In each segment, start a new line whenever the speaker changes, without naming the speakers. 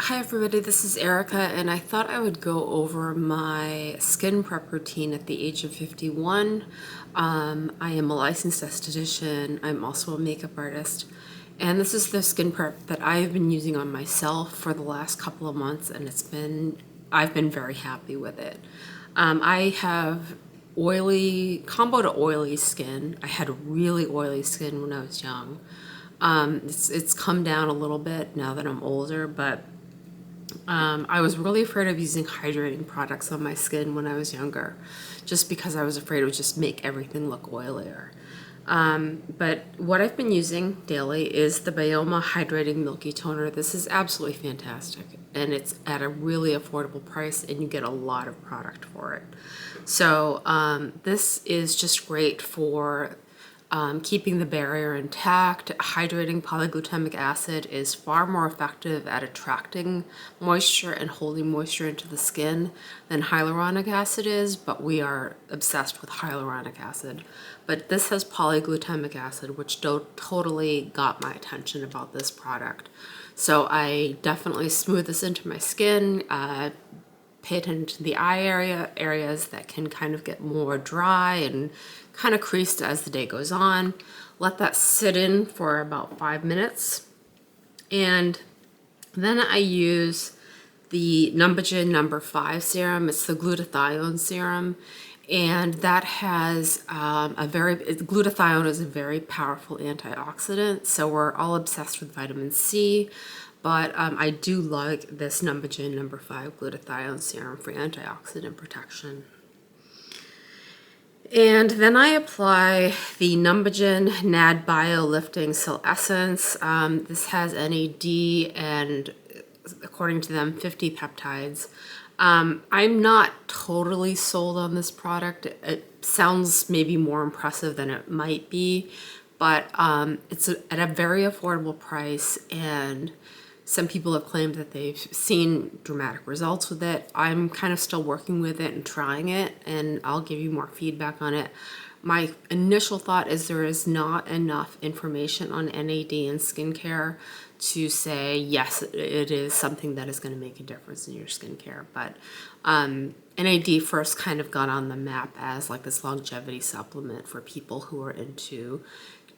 Hi everybody, this is Erica, and I thought I would go over my skin prep routine at the age of 51. I am a licensed esthetician. I'm also a makeup artist, and this is the skin prep that I've been using on myself for the last couple of months, and I've been very happy with it. I have combo to oily skin. I had really oily skin when I was young. It's come down a little bit now that I'm older, but I was really afraid of using hydrating products on my skin when I was younger, just because I was afraid it would just make everything look oilier. But what I've been using daily is the Bioma Hydrating Milky Toner. This is absolutely fantastic, and it's at a really affordable price, and you get a lot of product for it. So this is just great for keeping the barrier intact. Hydrating polyglutamic acid is far more effective at attracting moisture and holding moisture into the skin than hyaluronic acid is, but we are obsessed with hyaluronic acid. But this has polyglutamic acid, which totally got my attention about this product. So I definitely smooth this into my skin, pay attention to the areas that can kind of get more dry and kind of creased as the day goes on. Let that sit in for about 5 minutes. And then I use the Numbagen #5 serum. It's the glutathione serum. And that has glutathione is a very powerful antioxidant. So we're all obsessed with vitamin C. But I do like this Numbagen #5 glutathione serum for antioxidant protection. And then I apply the Numbagen NAD Bio Lifting Cell Essence. This has NAD and, according to them, 50 peptides. I'm not totally sold on this product. It sounds maybe more impressive than it might be, but it's at a very affordable price, and some people have claimed that they've seen dramatic results with it. I'm kind of still working with it and trying it, and I'll give you more feedback on it. My initial thought is there is not enough information on NAD and skincare to say, yes, it is something that is going to make a difference in your skincare. But NAD first kind of got on the map as like this longevity supplement for people who are into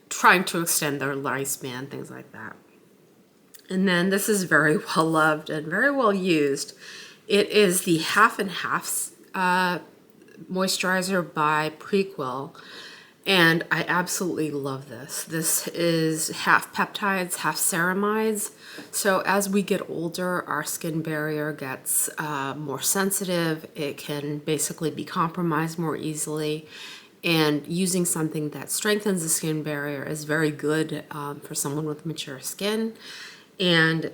trying to extend their lifespan, things like that. And then this is very well loved and very well used. It is the Half and Half moisturizer by Prequel, and I absolutely love this. This is half peptides, half ceramides. So as we get older, our skin barrier gets more sensitive. It can basically be compromised more easily. And using something that strengthens the skin barrier is very good for someone with mature skin. And,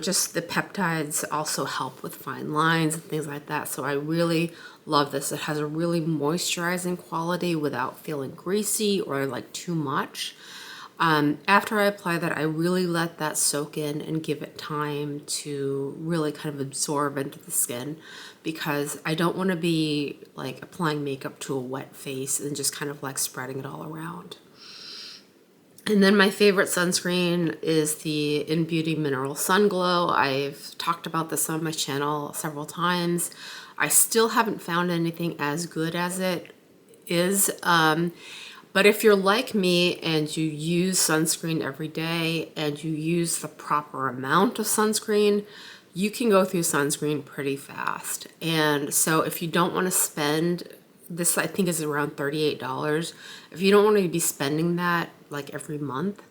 just the peptides also help with fine lines and things like that. So I really love this. It has a really moisturizing quality without feeling greasy or like too much. After I apply that, I really let that soak in and give it time to really kind of absorb into the skin, because I don't want to be like applying makeup to a wet face and just kind of like spreading it all around. And then my favorite sunscreen is the In Beauty Mineral Sun Glow. I've talked about this on my channel several times. I still haven't found anything as good as it is. But if you're like me and you use sunscreen every day and you use the proper amount of sunscreen, you can go through sunscreen pretty fast. And so if you don't want to spend, this I think is around $38. If you don't want to be spending that like every month,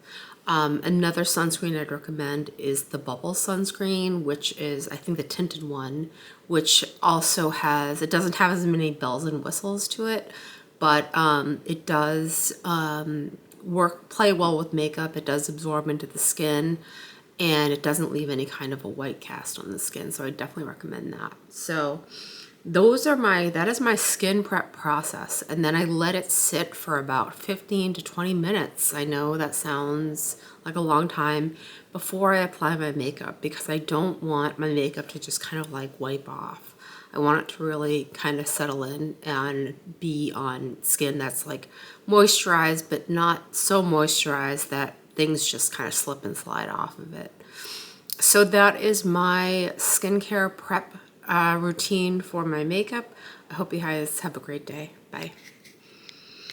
another sunscreen I'd recommend is the Bubble sunscreen, which is I think the tinted one, which also it doesn't have as many bells and whistles to it, but it does play well with makeup. It does absorb into the skin, and it doesn't leave any kind of a white cast on the skin. So I definitely recommend that. So that is my skin prep process. And then I let it sit for about 15 to 20 minutes. I know that sounds like a long time before I apply my makeup, because I don't want my makeup to just kind of like wipe off. I want it to really kind of settle in and be on skin that's like moisturized, but not so moisturized that things just kind of slip and slide off of it. So that is my skincare prep routine for my makeup. I hope you guys have a great day. Bye.